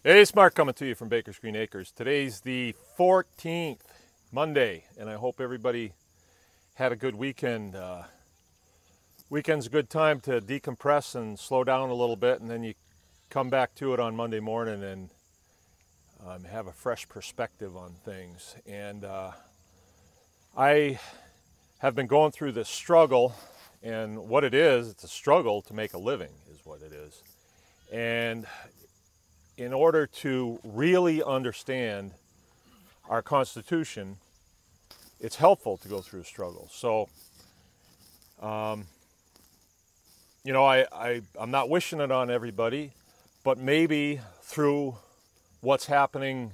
Hey, it's Mark coming to you from Baker's Green Acres. Today's the 14th, Monday, and I hope everybody had a good weekend. Weekend's a good time to decompress and slow down a little bit, and then you come back to it on Monday morning and have a fresh perspective on things. And I have been going through this struggle, and what it is, it's a struggle to make a living, is what it is. And in order to really understand our Constitution, it's helpful to go through a struggle. So, I'm not wishing it on everybody, but maybe through what's happening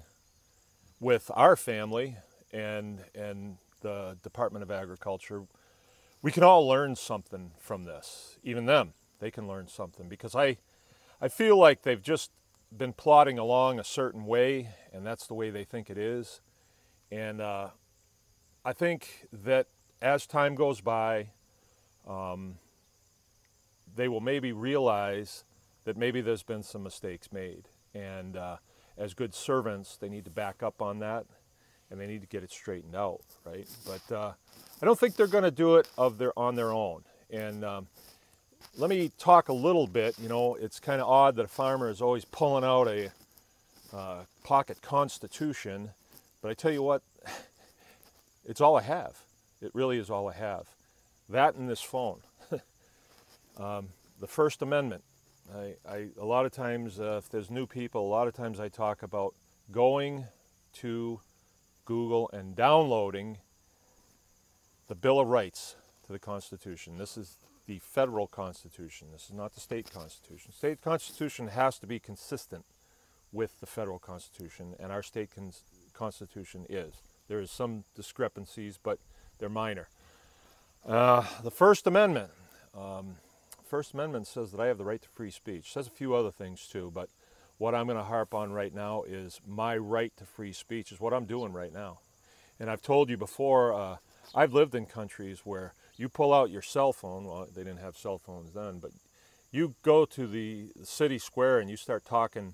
with our family and the Department of Agriculture, we can all learn something from this. Even them, they can learn something, because I feel like they've just been plodding along a certain way, and that's the way they think it is. And I think that as time goes by, they will maybe realize that maybe there's been some mistakes made. And as good servants, they need to back up on that, and they need to get it straightened out, right? But I don't think they're going to do it on their own. And let me talk a little bit. It's kind of odd that a farmer is always pulling out a pocket constitution, but I tell you what, it's all I have. It really is all I have. That and this phone. The First Amendment. A lot of times, if there's new people, a lot of times I talk about going to Google and downloading the Bill of Rights to the Constitution. This is the federal Constitution. This is not the state Constitution. State Constitution has to be consistent with the federal Constitution, and our state Constitution is. There is some discrepancies, but they're minor. The First Amendment. First Amendment says that I have the right to free speech. It says a few other things too, but what I'm going to harp on right now is my right to free speech, is what I'm doing right now. And I've told you before, I've lived in countries where you pull out your cell phone. Well, they didn't have cell phones then, but you go to the city square and you start talking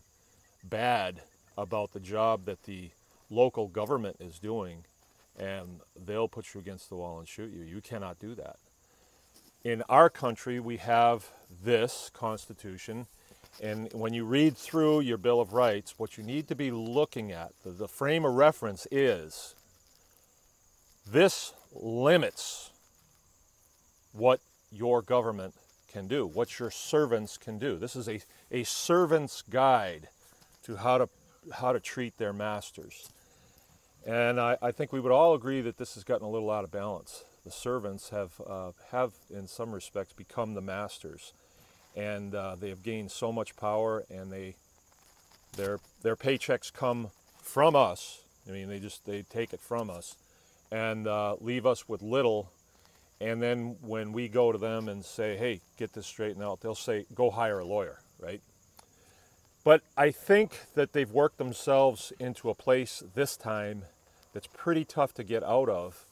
bad about the job that the local government is doing, and they'll put you against the wall and shoot you. You cannot do that. In our country, we have this Constitution, and when you read through your Bill of Rights, what you need to be looking at, the frame of reference is, this limits what your government can do, what your servants can do. This is a servant's guide to how to treat their masters. And I think we would all agree that this has gotten a little out of balance. The servants have in some respects become the masters, and they have gained so much power, and their paychecks come from us. I mean, they take it from us and leave us with little. And then when we go to them and say, hey, get this straightened out, they'll say, go hire a lawyer, right? But I think that they've worked themselves into a place this time that's pretty tough to get out of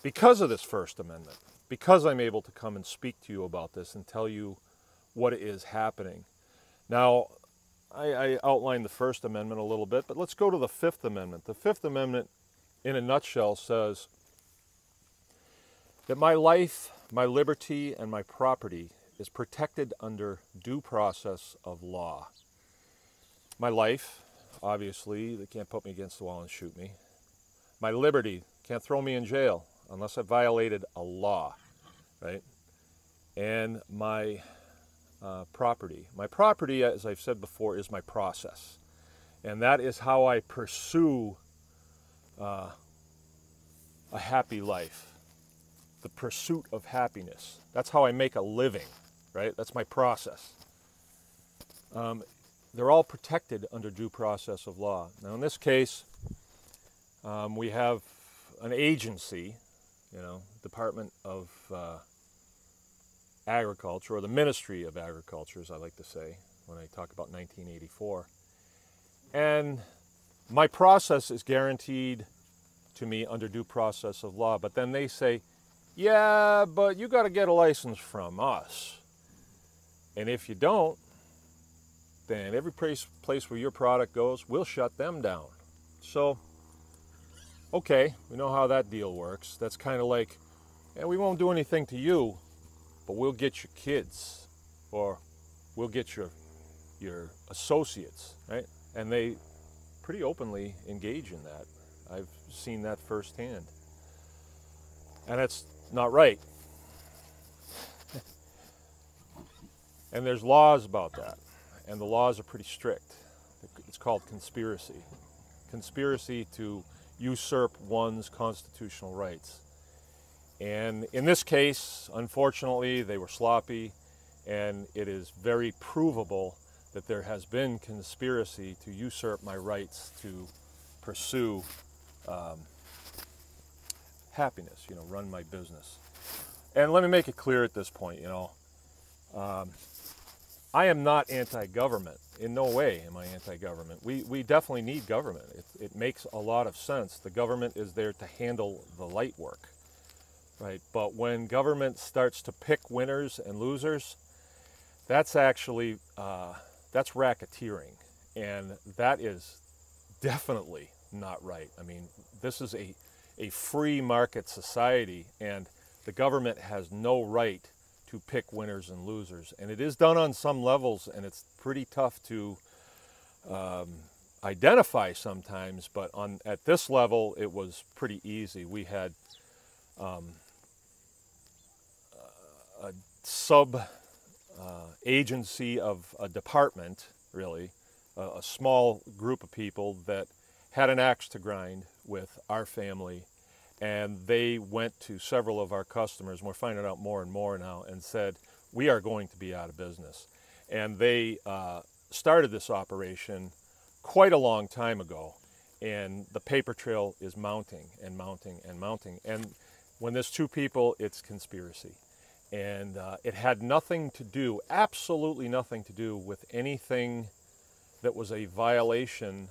because of this First Amendment, because I'm able to come and speak to you about this and tell you what is happening. Now, I outlined the First Amendment a little bit, but let's go to the Fifth Amendment. The Fifth Amendment, in a nutshell, says that my life, my liberty, and my property is protected under due process of law. My life, obviously, they can't put me against the wall and shoot me. My liberty, can't throw me in jail unless I violated a law, right? And my property. My property, as I've said before, is my process. And that is how I pursue a happy life. The pursuit of happiness. That's how I make a living, right? That's my process. They're all protected under due process of law. Now, in this case, we have an agency, Department of Agriculture, or the Ministry of Agriculture, as I like to say when I talk about 1984. And my process is guaranteed to me under due process of law. But then they say, yeah, but you got to get a license from us. And if you don't, then every place where your product goes, we'll shut them down. So, okay, we know how that deal works. That's kind of like, yeah, we won't do anything to you, but we'll get your kids, or we'll get your associates, right? And they pretty openly engage in that. I've seen that firsthand. And that's not right. And there's laws about that. And the laws are pretty strict. It's called conspiracy. Conspiracy to usurp one's constitutional rights. And in this case, unfortunately, they were sloppy, and it is very provable that there has been conspiracy to usurp my rights to pursue happiness, run my business. And let me make it clear at this point, I am not anti-government. In no way am I anti-government. We definitely need government. It makes a lot of sense. The government is there to handle the light work, right? But when government starts to pick winners and losers, that's actually, that's racketeering. And that is definitely not right. I mean, this is a free market society, and the government has no right to pick winners and losers. And it is done on some levels, and it's pretty tough to identify sometimes, but at this level it was pretty easy. We had a sub agency of a department, really, a small group of people that had an axe to grind with our family, and they went to several of our customers, and we're finding out more and more now, and said, we are going to be out of business. And they started this operation quite a long time ago, and the paper trail is mounting and mounting and mounting. And when there's two people, it's conspiracy. And it had nothing to do, absolutely nothing to do with anything that was a violation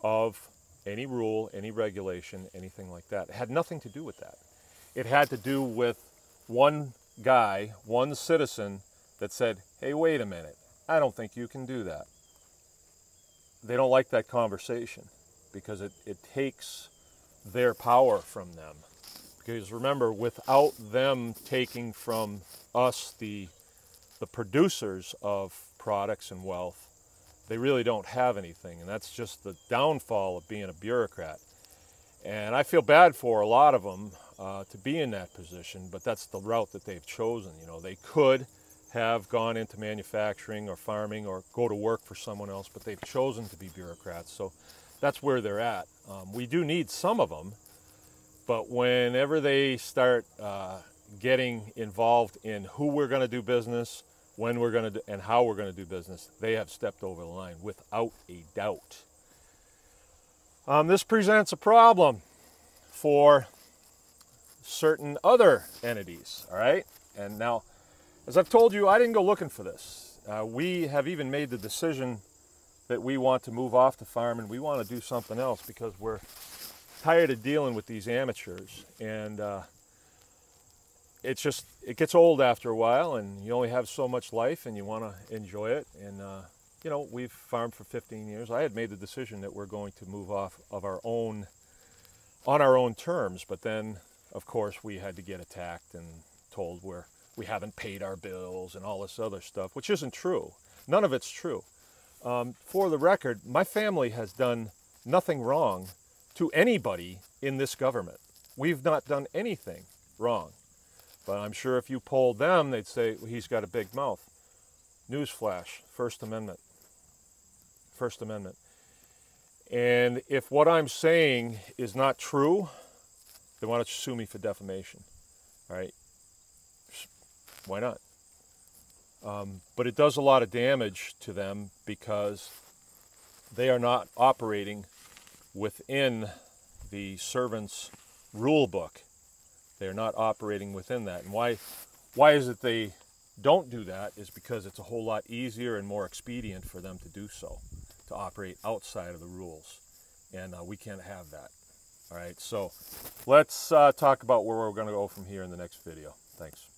of any rule, any regulation, anything like that. It had nothing to do with that. It had to do with one guy, one citizen that said, hey, wait a minute, I don't think you can do that. They don't like that conversation because it takes their power from them. Because remember, without them taking from us, the producers of products and wealth, they really don't have anything. And that's just the downfall of being a bureaucrat. And I feel bad for a lot of them to be in that position, but that's the route that they've chosen. They could have gone into manufacturing or farming or go to work for someone else, but they've chosen to be bureaucrats. So that's where they're at. We do need some of them, but whenever they start getting involved in who we're going to do business, when we're going to do, and how we're going to do business, they have stepped over the line without a doubt. This presents a problem for certain other entities, all right? And now, as I've told you, I didn't go looking for this. We have even made the decision that we want to move off the farm and we want to do something else because we're tired of dealing with these amateurs. And it gets old after a while, and you only have so much life and you want to enjoy it. And we've farmed for 15 years. I had made the decision that we're going to move off of our own, on our own terms, but then of course we had to get attacked and told we haven't paid our bills and all this other stuff, which isn't true. None of it's true. For the record, my family has done nothing wrong to anybody in this government. We've not done anything wrong. But I'm sure if you polled them, they'd say, well, he's got a big mouth. Newsflash, First Amendment. First Amendment. And if what I'm saying is not true, then why don't you sue me for defamation? All right? Why not? But it does a lot of damage to them because they are not operating within the servant's rule book. They're not operating within that. And why is it they don't do that is because it's a whole lot easier and more expedient for them to do so, to operate outside of the rules. And we can't have that. All right, so let's talk about where we're going to go from here in the next video. Thanks.